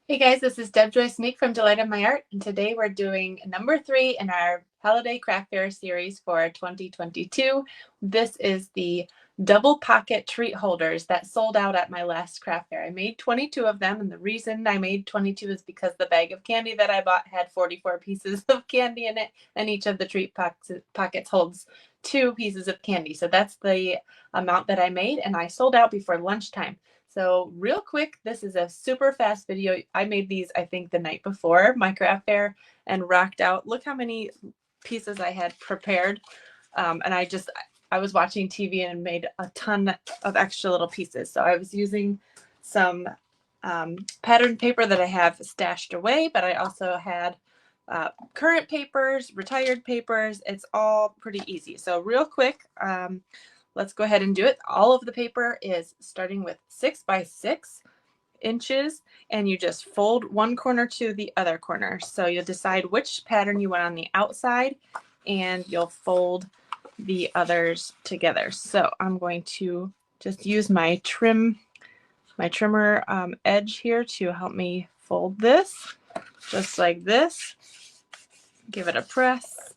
Hey guys, this is Deb Joyce Meek from Delight of My Art, and today we're doing number 3 in our Holiday Craft Fair series for 2022. This is the double pocket treat holders that sold out at my last craft fair. I made 22 of them, and the reason I made 22 is because the bag of candy that I bought had 44 pieces of candy in it, and each of the treat pockets holds 2 pieces of candy. So that's the amount that I made, and I sold out before lunchtime. So real quick, this is a super fast video. I made these, I think, the night before my craft fair and rocked out. Look how many pieces I had prepared. And I was watching TV and made a ton of extra little pieces. So I was using some pattern paper that I have stashed away, but I also had current papers, retired papers. It's all pretty easy. So real quick, let's go ahead and do it. All of the paper is starting with 6 by 6 inches, and you just fold one corner to the other corner. So you'll decide which pattern you want on the outside, and you'll fold the others together. So I'm going to just use my trimmer edge here to help me fold this, just like this. Give it a press.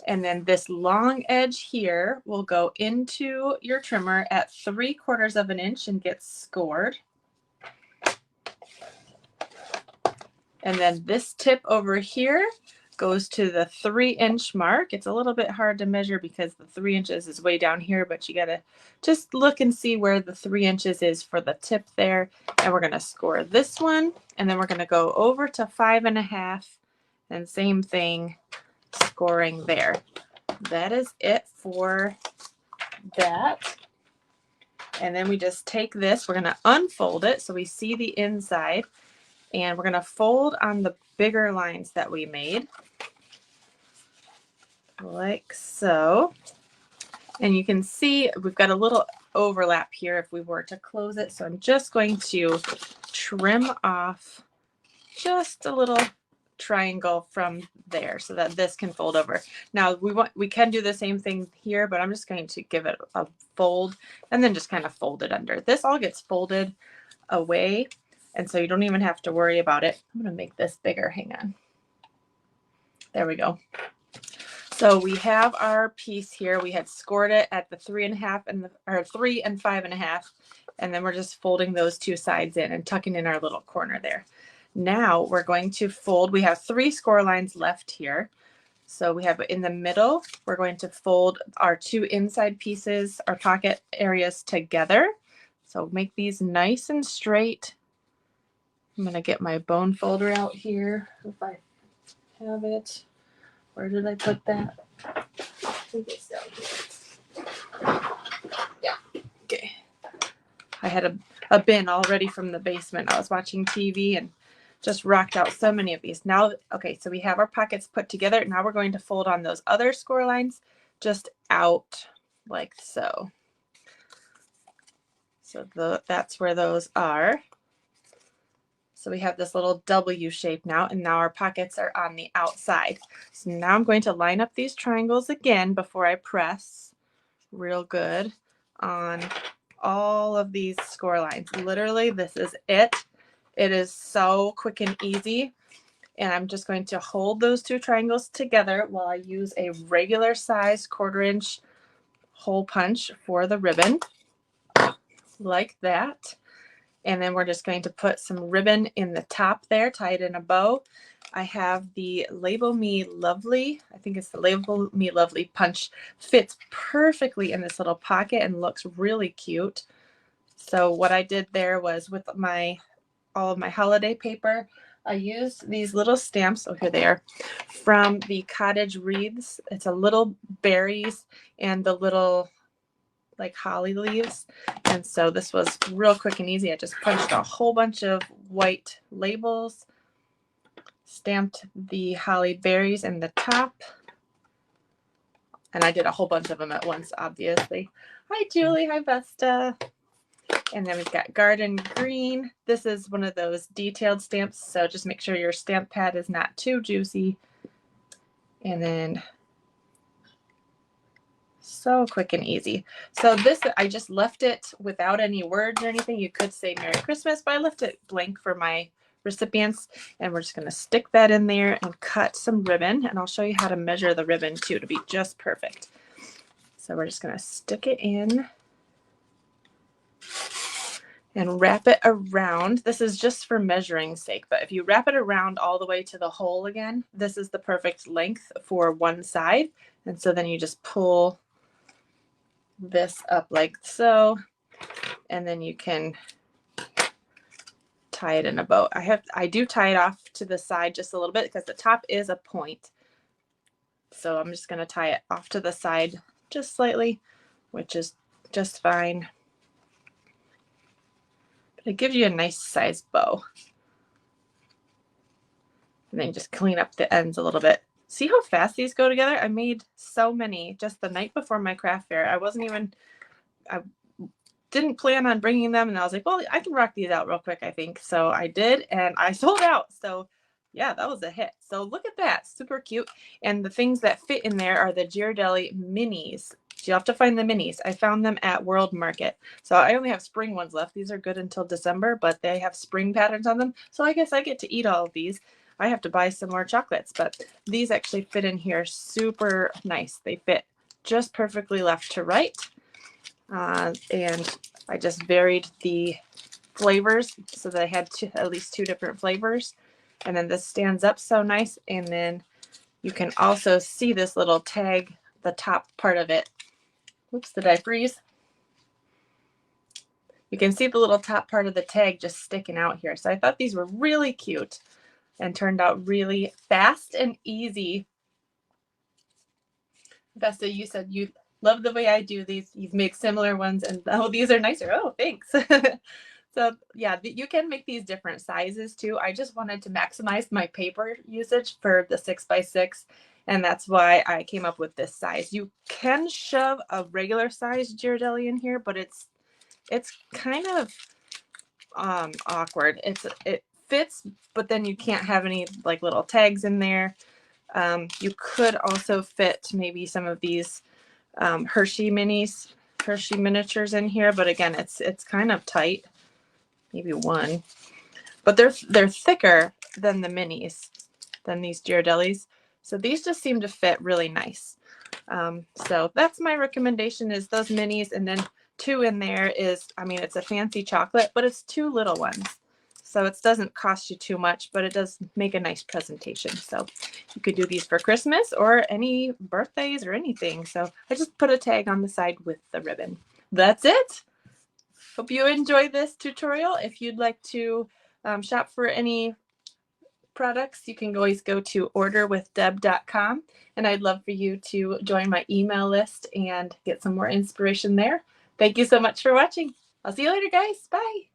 And then this long edge here will go into your trimmer at 3/4 of an inch and get scored. And then this tip over here goes to the 3-inch mark. It's a little bit hard to measure because the 3 inches is way down here, but you gotta just look and see where the 3 inches is for the tip there. And we're gonna score this one, and then we're gonna go over to 5.5, and same thing, scoring there. That is it for that. And then we just take this, we're going to unfold it so we see the inside, and we're going to fold on the bigger lines that we made, like so. And you can see we've got a little overlap here if we were to close it. So I'm just going to trim off just a little triangle from there so that this can fold over. Now we can do the same thing here, but I'm just going to give it a fold and then just kind of fold it under. This all gets folded away, and so you don't even have to worry about it. I'm going to make this bigger. Hang on. There we go. So we have our piece here. We had scored it at the 3.5 and or 3 and 5.5, and then we're just folding those two sides in and tucking in our little corner there. Now we're going to fold. We have 3 score lines left here. So we have in the middle, we're going to fold our 2 inside pieces, our pocket areas together. So make these nice and straight. I'm going to get my bone folder out here if I have it. Where did I put that? I think it's down here. Yeah. Okay. I had a bin already from the basement. I was watching TV and just rocked out so many of these. Now, okay, so we have our pockets put together. Now we're going to fold on those other score lines just out like so. So that's where those are. So we have this little W shape now, and now our pockets are on the outside. So now I'm going to line up these triangles again before I press real good on all of these score lines. Literally, this is it. It is so quick and easy. And I'm just going to hold those 2 triangles together while I use a regular size 1/4 inch hole punch for the ribbon, like that. And then we're just going to put some ribbon in the top there, tie it in a bow. I have the Label Me Lovely, I think it's the Label Me Lovely punch, fits perfectly in this little pocket and looks really cute. So what I did there was with all of my holiday paper, I used these little stamps, oh here they are, from the Cottage Wreaths. It's a little berries and the little like holly leaves. And so this was real quick and easy. I just punched a whole bunch of white labels, stamped the holly berries in the top, and I did a whole bunch of them at once, obviously. Hi Julie, hi Vesta. And then we've got garden green. This is one of those detailed stamps, so just make sure your stamp pad is not too juicy. And then So quick and easy. So this, I just left it without any words or anything. You could say Merry Christmas, but I left it blank for my recipients. And we're just going to stick that in there and cut some ribbon. And I'll show you how to measure the ribbon too to be just perfect. So we're just going to stick it in and wrap it around. This is just for measuring sake, but if you wrap it around all the way to the hole again, this is the perfect length for one side. And so then you just pull this up like so, and then you can tie it in a bow. I do tie it off to the side just a little bit because the top is a point. So I'm just going to tie it off to the side just slightly, which is just fine. But it gives you a nice size bow. And then just clean up the ends a little bit. See how fast these go together? I made so many just the night before my craft fair. I didn't plan on bringing them, and I was like, well, I can rock these out real quick, I think. So I did, and I sold out. So yeah, that was a hit. So look at that, super cute. And the things that fit in there are the Ghirardelli minis. You have to find the minis. I found them at World Market. So I only have spring ones left. These are good until December, but they have spring patterns on them. So I guess I get to eat all of these. I have to buy some more chocolates, but these actually fit in here super nice. They fit just perfectly left to right. And I just varied the flavors so that I had at least 2 different flavors. And then this stands up so nice. And then you can also see this little tag, the top part of it. Oops, did I freeze? You can see the little top part of the tag just sticking out here. So I thought these were really cute and turned out really fast and easy. Vesta, you said you love the way I do these. You've made similar ones, and oh, these are nicer. Oh, thanks. So yeah, you can make these different sizes too. I just wanted to maximize my paper usage for the 6x6, and that's why I came up with this size. You can shove a regular size Ghirardelli in here, but it's kind of awkward. It fits, but then you can't have any like little tags in there. You could also fit maybe some of these Hershey miniatures in here, but again, it's kind of tight. Maybe one, but they're thicker than the minis, than these Ghirardellis. So these just seem to fit really nice. So that's my recommendation, is those minis, and then 2 in there is, I mean, it's a fancy chocolate, but it's 2 little ones. So it doesn't cost you too much, but it does make a nice presentation. So you could do these for Christmas or any birthdays or anything. So I just put a tag on the side with the ribbon. That's it. Hope you enjoy this tutorial. If you'd like to shop for any products, you can always go to orderwithdeb.com, and I'd love for you to join my email list and get some more inspiration there. Thank you so much for watching. I'll see you later, guys. Bye.